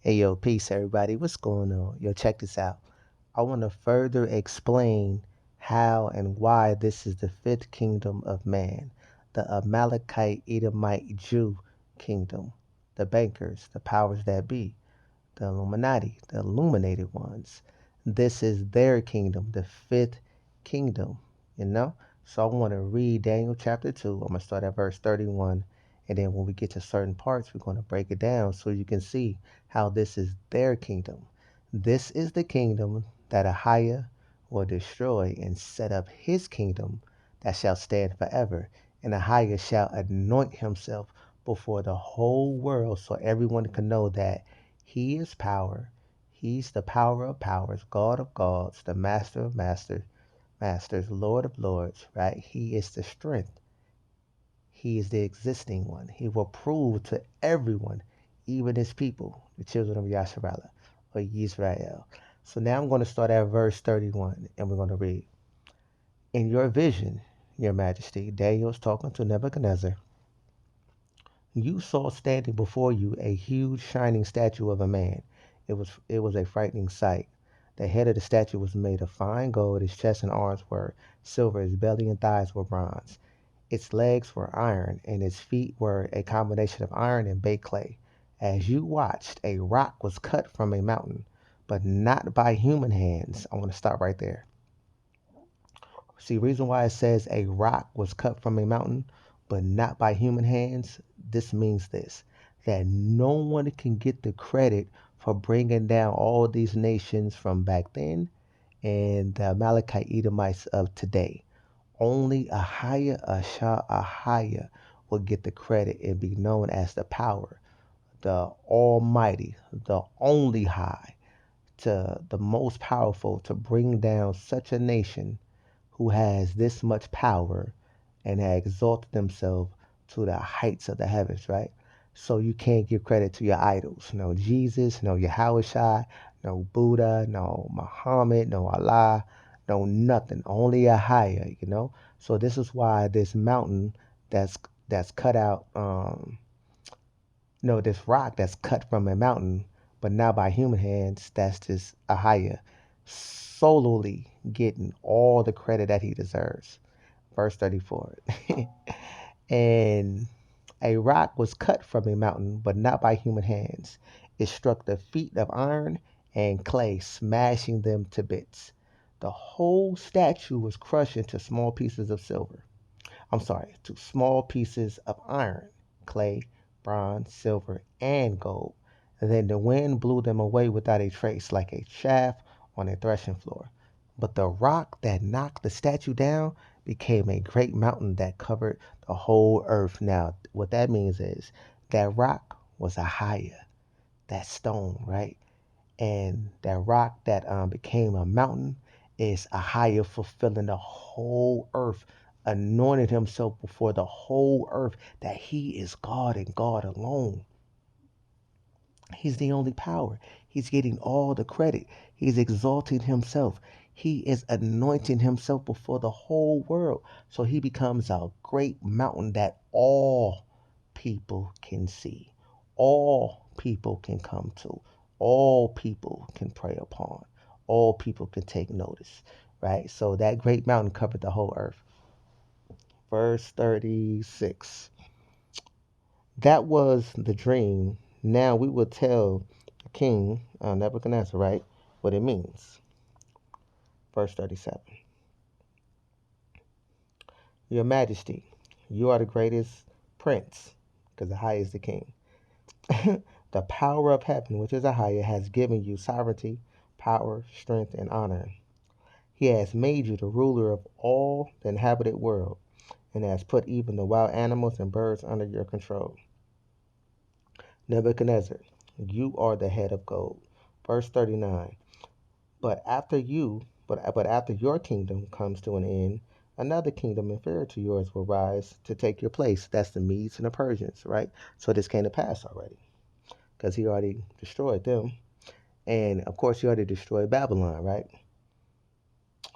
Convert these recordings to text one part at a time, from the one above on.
Hey yo, peace everybody. What's going on? Yo, check this out. I want to further explain how and why this is the fifth kingdom of man, the Amalakite Edomite Jew kingdom, the bankers, the powers that be, the Illuminati, the illuminated ones. This is their kingdom, the fifth kingdom, you know? So I want to read Daniel chapter 2. I'm going to start at verse 31. And then when we get to certain parts, we're going to break it down so you can see how this is their kingdom. This is the kingdom that Ahiah will destroy and set up his kingdom that shall stand forever. And Ahiah shall anoint himself before the whole world so everyone can know that he is power. He's the power of powers, God of gods, the master of masters, Lord of lords, right? He is the strength. He is the existing one. He will prove to everyone, even his people, the children of Yasharala or Yisrael. So now I'm going to start at verse 31 and we're going to read. In your vision, your majesty, Daniel's talking to Nebuchadnezzar, you saw standing before you a huge shining statue of a man. It was a frightening sight. The head of the statue was made of fine gold, his chest and arms were silver, his belly and thighs were bronze. Its legs were iron, and its feet were a combination of iron and baked clay. As you watched, a rock was cut from a mountain, but not by human hands. I want to stop right there. See, reason why it says a rock was cut from a mountain, but not by human hands, this means this, that no one can get the credit for bringing down all these nations from back then and the Amalekite Edomites of today. Only Ahia will get the credit and be known as the power, the Almighty, the only high, to the most powerful to bring down such a nation who has this much power and has exalted themselves to the heights of the heavens, right? So you can't give credit to your idols. No Jesus, no Yahushua, no Buddha, no Muhammad, no Allah, no nothing. Only a higher. So this is why this mountain that's that's cut out, no, this rock that's cut from a mountain, but now by human hands, that's just a higher, solely getting all the credit that he deserves. Verse 34. And a rock was cut from a mountain, but not by human hands. It struck the feet of iron and clay, smashing them to bits. The whole statue was crushed into small pieces of silver. I'm sorry, to small pieces of iron, clay, bronze, silver, and gold. And then the wind blew them away without a trace, like a chaff on a threshing floor. But the rock that knocked the statue down became a great mountain that covered the whole earth. Now, what that means is that rock was a higher, that stone, right? And that rock that became a mountain is a higher fulfilling the whole earth, anointed himself before the whole earth that he is God and God alone. He's the only power. He's getting all the credit. He's exalting himself. He is anointing himself before the whole world. So he becomes a great mountain that all people can see, all people can come to, all people can pray upon, all people can take notice, right? So that great mountain covered the whole earth. Verse 36. That was the dream. Now we will tell the king, Nebuchadnezzar, right, what it means. Verse 37. Your Majesty, you are the greatest prince, because the high is the king. The power of heaven, which is a higher, has given you sovereignty, power, strength, and honor. He has made you the ruler of all the inhabited world, and has put even the wild animals and birds under your control. Nebuchadnezzar, you are the head of gold. Verse 39. But after your kingdom comes to an end, another kingdom inferior to yours will rise to take your place. That's the Medes and the Persians, right? So this came to pass already, because he already destroyed them. And of course, he already destroyed Babylon, right?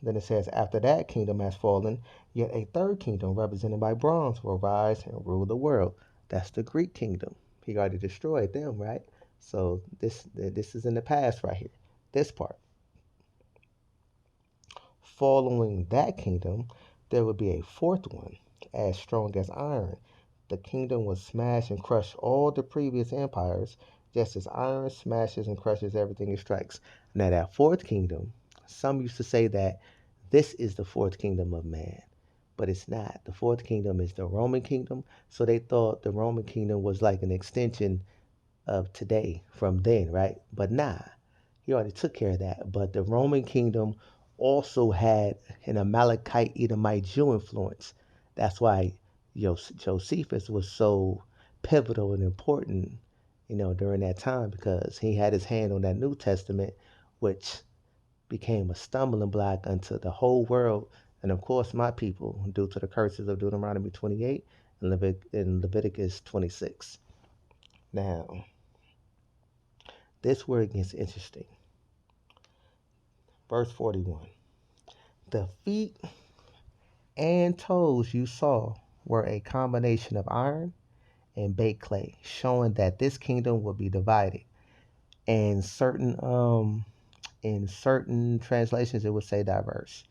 Then it says, after that kingdom has fallen, yet a third kingdom, represented by bronze, will rise and rule the world. That's the Greek kingdom. He already destroyed them, right? So this is in the past right here. This part. Following that kingdom, there would be a fourth one, as strong as iron. The kingdom would smash and crush all the previous empires, just as iron smashes and crushes everything it strikes. Now, that fourth kingdom, some used to say that this is the fourth kingdom of man, but it's not. The fourth kingdom is the Roman kingdom, so they thought the Roman kingdom was like an extension of today from then, right? But nah, he already took care of that. But the Roman kingdom also had an Amalekite Edomite Jew influence. That's why Josephus was so pivotal and important, during that time because he had his hand on that New Testament, which became a stumbling block unto the whole world, and of course my people, due to the curses of Deuteronomy 28 and Leviticus 26. Now, this word gets interesting. Verse 41. The feet and toes you saw were a combination of iron and baked clay, showing that this kingdom would be divided. And in certain translations it would say diverse,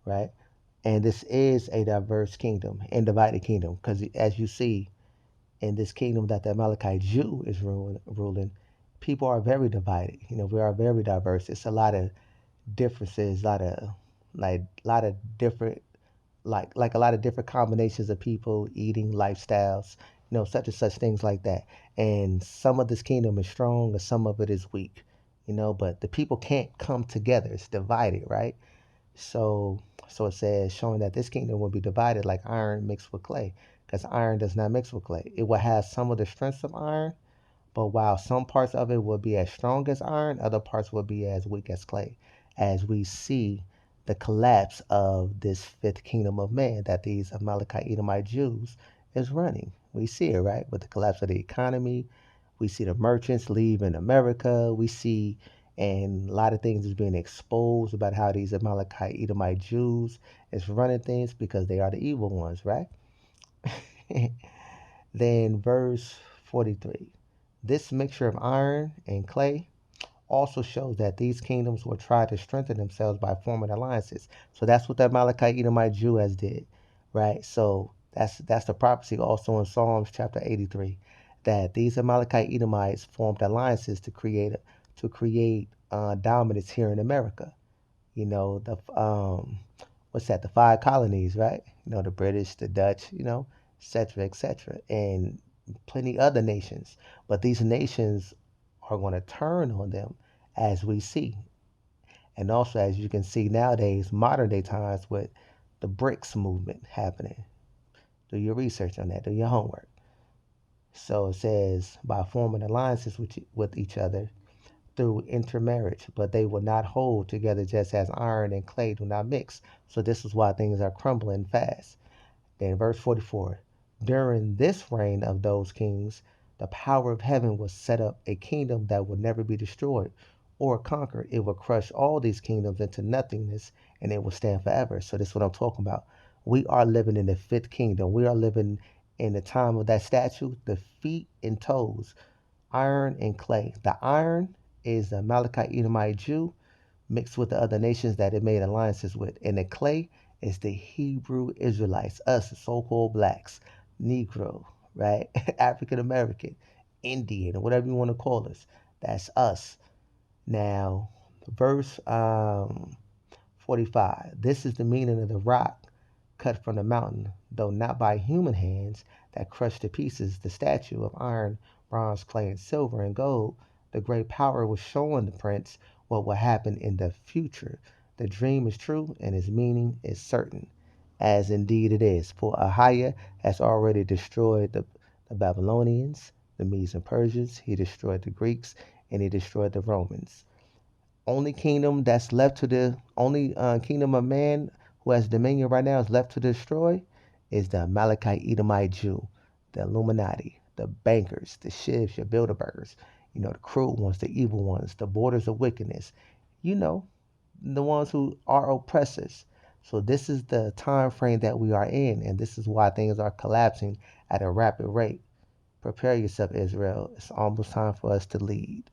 right? And this is a diverse kingdom and divided kingdom because as you see in this kingdom that the Amalekite Jew is ruling, people are very divided. We are very diverse. It's a lot of differences, a lot of different like a lot of different combinations of people, eating lifestyles, such and such things like that. And some of this kingdom is strong and some of it is weak, but the people can't come together. It's divided, right? So so it says showing that this kingdom will be divided like iron mixed with clay, because iron does not mix with clay. It will have some of the strengths of iron, but while some parts of it will be as strong as iron, other parts will be as weak as clay, as we see the collapse of this fifth kingdom of man that these Amalekite Edomite Jews is running. We see it, right? With the collapse of the economy, we see the merchants leaving America. We see and a lot of things is being exposed about how these Amalekite Edomite Jews is running things because they are the evil ones, right? Then verse 43. This mixture of iron and clay also shows that these kingdoms will try to strengthen themselves by forming alliances. So that's what the Amalekite Edomite Jew has did, right? So that's the prophecy also in Psalms chapter 83 that these Amalekite Edomites formed alliances to create dominance here in America. The what's that? The five colonies, right? The British, the Dutch, et cetera, et cetera, and plenty other nations. But these nations are going to turn on them as we see. And also, as you can see nowadays, modern day times with the BRICS movement happening. Do your research on that, do your homework. So it says, by forming alliances with each other through intermarriage, but they will not hold together just as iron and clay do not mix. So this is why things are crumbling fast. Then verse 44. During this reign of those kings, the power of heaven will set up a kingdom that will never be destroyed or conquered. It will crush all these kingdoms into nothingness and it will stand forever. So this is what I'm talking about. We are living in the fifth kingdom. We are living in the time of that statue, the feet and toes, iron and clay. The iron is the Amalekite Edomite Jew mixed with the other nations that it made alliances with. And the clay is the Hebrew Israelites, us, the so-called blacks, Negro, right? African American, Indian, or whatever you want to call us. That's us. Now, verse 45. This is the meaning of the rock cut from the mountain, though not by human hands, that crushed to pieces the statue of iron, bronze, clay, and silver and gold. The great power was showing the prince what will happen in the future. The dream is true and its meaning is certain, as indeed it is. For Ahiah has already destroyed the Babylonians, the Medes and Persians, he destroyed the Greeks, and he destroyed the Romans. Only kingdom of man who has dominion right now is left to destroy is the Amalekite Edomite Jew, the Illuminati, the bankers, the shivs, your Bilderbergers, the cruel ones, the evil ones, the borders of wickedness, you know, the ones who are oppressors. So this is the time frame that we are in, and this is why things are collapsing at a rapid rate Prepare yourself, Israel. It's almost time for us to lead.